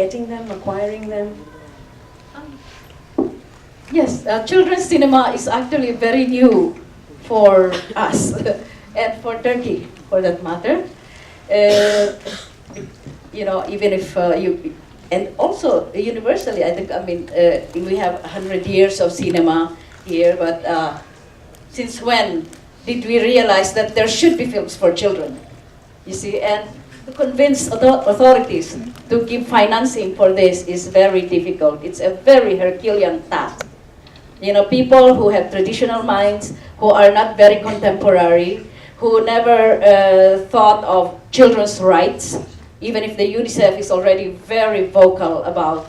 getting them, acquiring them? Yes, children's cinema is actually very new for us and for Turkey, for that matter. Uh, Even if and also universally, I think, we have 100 years of cinema here, but since when did we realize that there should be films for children? You see, and to convince authorities to give financing for this is very difficult. It's a very Herculean task. People who have traditional minds, who are not very contemporary, who never thought of children's rights, even if the UNICEF is already very vocal about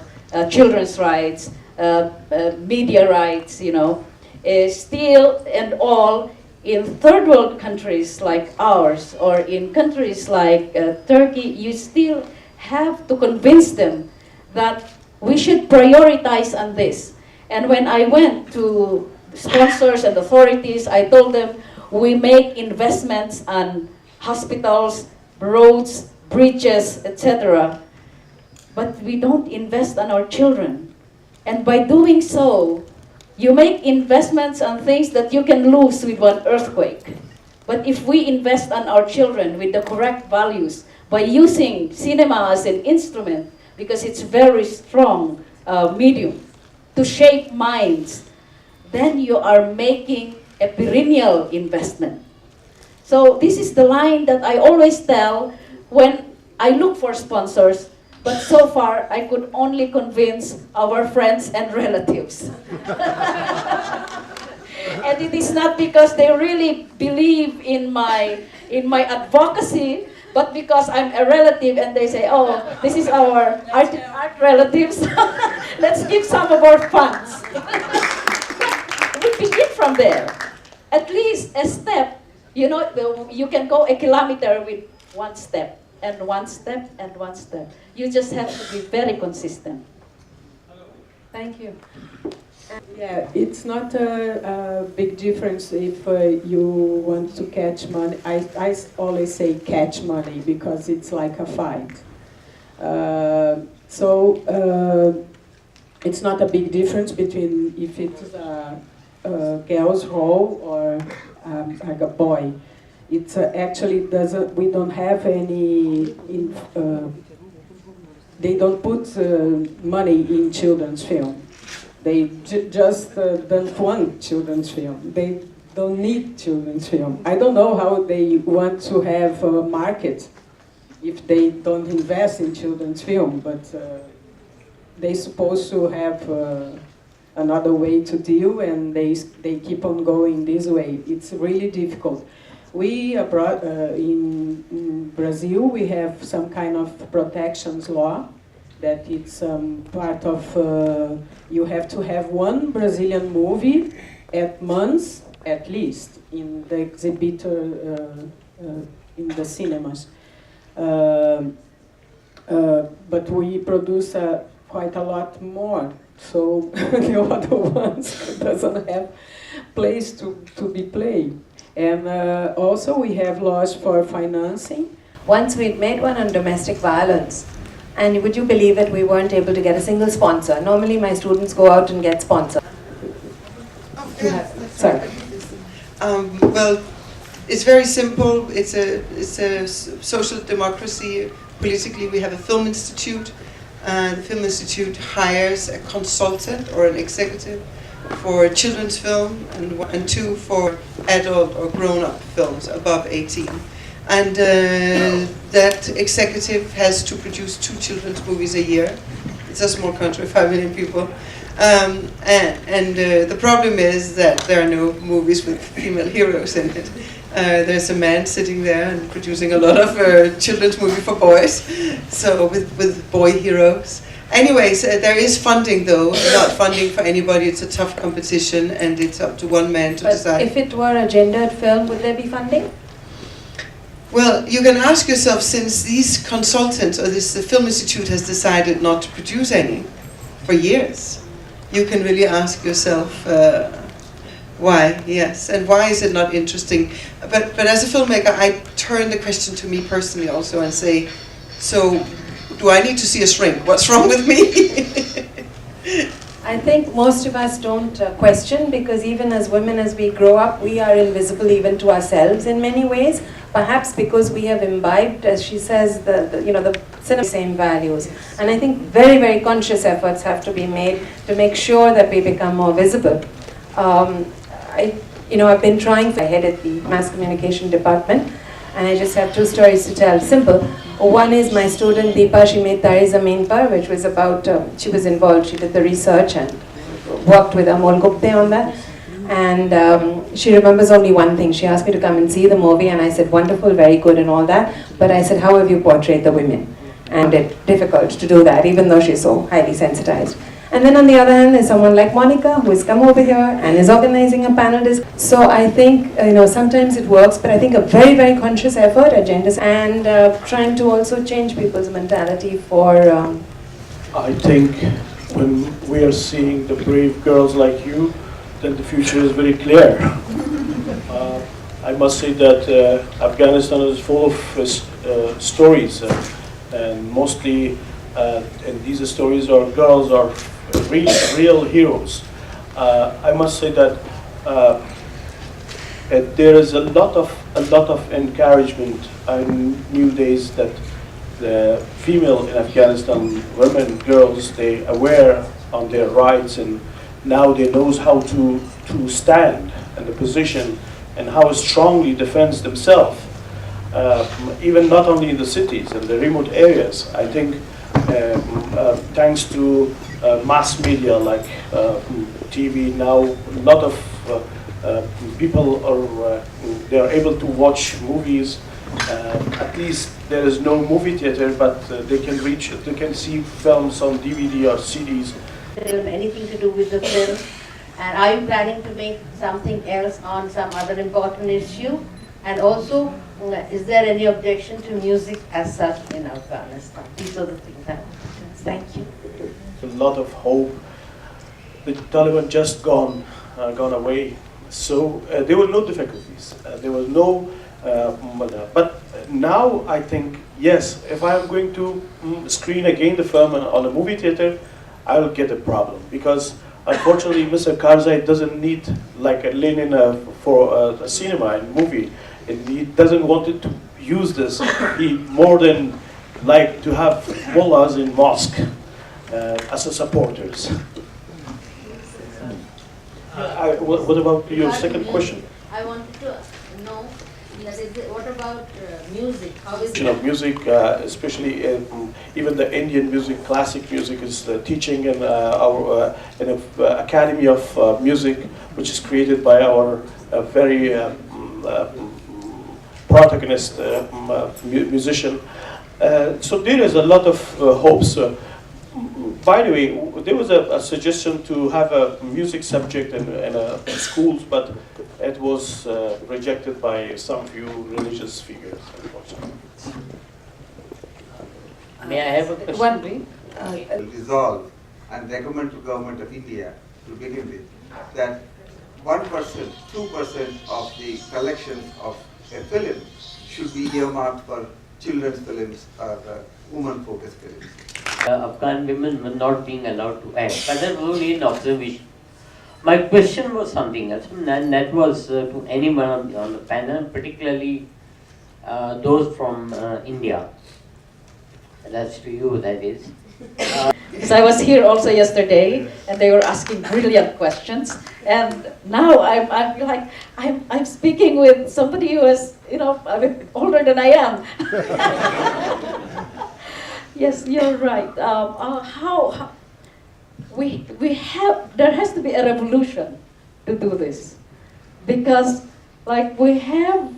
children's rights, media rights, still and all in third world countries like ours, or in countries like Turkey, you still have to convince them that we should prioritize on this. And when I went to sponsors and authorities, I told them, we make investments on hospitals, roads, bridges, etc. But we don't invest on our children. And by doing so, you make investments on things that you can lose with one earthquake. But if we invest on our children with the correct values, by using cinema as an instrument, because it's very strong medium to shape minds, then you are making a perennial investment. So this is the line that I always tell when I look for sponsors, but so far I could only convince our friends and relatives. And it is not because they really believe in my advocacy, but because I'm a relative and they say, oh, this is our art relatives, let's give some of our funds. We begin from there. At least a step, you can go a kilometer with one step, and one step, and one step. You just have to be very consistent. Thank you. Yeah, it's not a big difference if you want to catch money. I always say catch money because it's like a fight. It's not a big difference between if it's a girl's role or like a boy. It actually doesn't. We don't have any. They don't put money in children's film. They just don't want children's film. They don't need children's film. I don't know how they want to have a market if they don't invest in children's film, but they're supposed to have another way to deal, and they keep on going this way. It's really difficult. We abroad, in Brazil, we have some kind of protections law that it's part of, you have to have one Brazilian movie at months, at least, in the exhibitor, in the cinemas. But we produce quite a lot more, so the other ones doesn't have place to be played. And also we have laws for financing. Once we'd made one on domestic violence, and would you believe it, we weren't able to get a single sponsor. Normally my students go out and get sponsors. Sorry. Well, it's very simple. It's a social democracy. Politically, we have a film institute. The film institute hires a consultant or an executive for children's film and two for adult or grown-up films above 18. And that executive has to produce 2 children's movies a year. It's a small country, 5 million people. The problem is that there are no movies with female heroes in it. There's a man sitting there and producing a lot of children's movie for boys, so with boy heroes. Anyways, there is funding though, not funding for anybody. It's a tough competition and it's up to one man to decide. If it were a gendered film, would there be funding? Well, you can ask yourself, since these consultants or the Film Institute has decided not to produce any for years, you can really ask yourself why, yes, and why is it not interesting? But as a filmmaker, I turn the question to me personally also and say, so Do I need to see a shrink? What's wrong with me? I think most of us don't question, because even as women, as we grow up, we are invisible even to ourselves in many ways. Perhaps because we have imbibed, as she says, the same values. And I think very, very conscious efforts have to be made to make sure that we become more visible. I've been trying. I headed the mass communication department, and I just have 2 stories to tell. Simple. One is my student Deepa, she made Tare Zameen Par, which was about, she was involved, she did the research and worked with Amol Gupte on that. And she remembers only one thing. She asked me to come and see the movie, and I said, wonderful, very good and all that. But I said, how have you portrayed the women? And it's difficult to do that, even though she's so highly sensitized. And then on the other hand, there's someone like Monica, who has come over here and is organizing a panel discussion. So I think, sometimes it works, but I think a very, very conscious effort at gender and trying to also change people's mentality for... I think when we are seeing the brave girls like you, then the future is very clear. I must say that Afghanistan is full of stories, and mostly, and these stories are girls are real heroes. I must say that there is a lot of encouragement. I knew days that the female in Afghanistan, women, girls, they aware on their rights, and now they knows how to stand in the position and how strongly defends themselves. Even not only in the cities and the remote areas. I think thanks to mass media like TV now, a lot of people they are able to watch movies. At least there is no movie theater, but they can see films on DVD or CDs. Anything to do with the film? And are you planning to make something else on some other important issue? And also, is there any objection to music as such in Afghanistan? These are the things I want to say. Thank you. A lot of hope. The Taliban just gone away, so there were no difficulties. There was no, but now I think yes. If I am going to screen again the film on a movie theater, I will get a problem, because unfortunately Mr. Karzai doesn't need like a Lenin for a cinema and movie. He doesn't want it to use this. He more than like to have mullahs in mosque as a supporters. What about your second question? I wanted to know, what about music? How is Of music, especially even the Indian music, classic music, is teaching in our Academy of Music, which is created by our very protagonist musician. So there is a lot of hopes. By the way, there was a suggestion to have a music subject in schools, but it was rejected by some few religious figures, unfortunately. May I have a question? One, please. Will resolve and recommend to Government of India to begin with that 1%, 2% of the collections of a film should be earmarked for children's films or woman-focused films. Afghan women were not being allowed to act, but that was only an observation. My question was something else, and that was to anyone on the panel, particularly those from India. That's to you, that is. Because I was here also yesterday, and they were asking brilliant questions. And now I'm speaking with somebody who is, a bit older than I am. Yes, you're right. There has to be a revolution to do this, because we have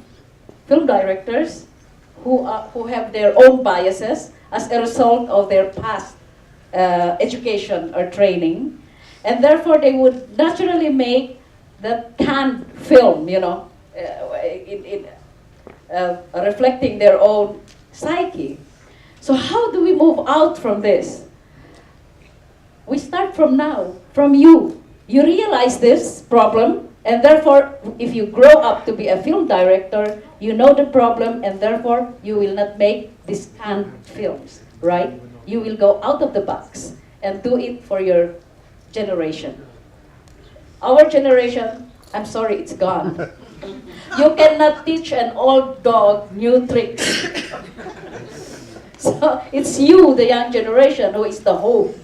film directors who have their own biases as a result of their past education or training, and therefore they would naturally make the canned film, reflecting their own psyche. So how do we move out from this? We start from now, from you. You realize this problem, and therefore, if you grow up to be a film director, you know the problem, and therefore, you will not make these canned films. right? You will go out of the box and do it for your generation. Our generation, I'm sorry, it's gone. You cannot teach an old dog new tricks. So it's you, the young generation, who is the hope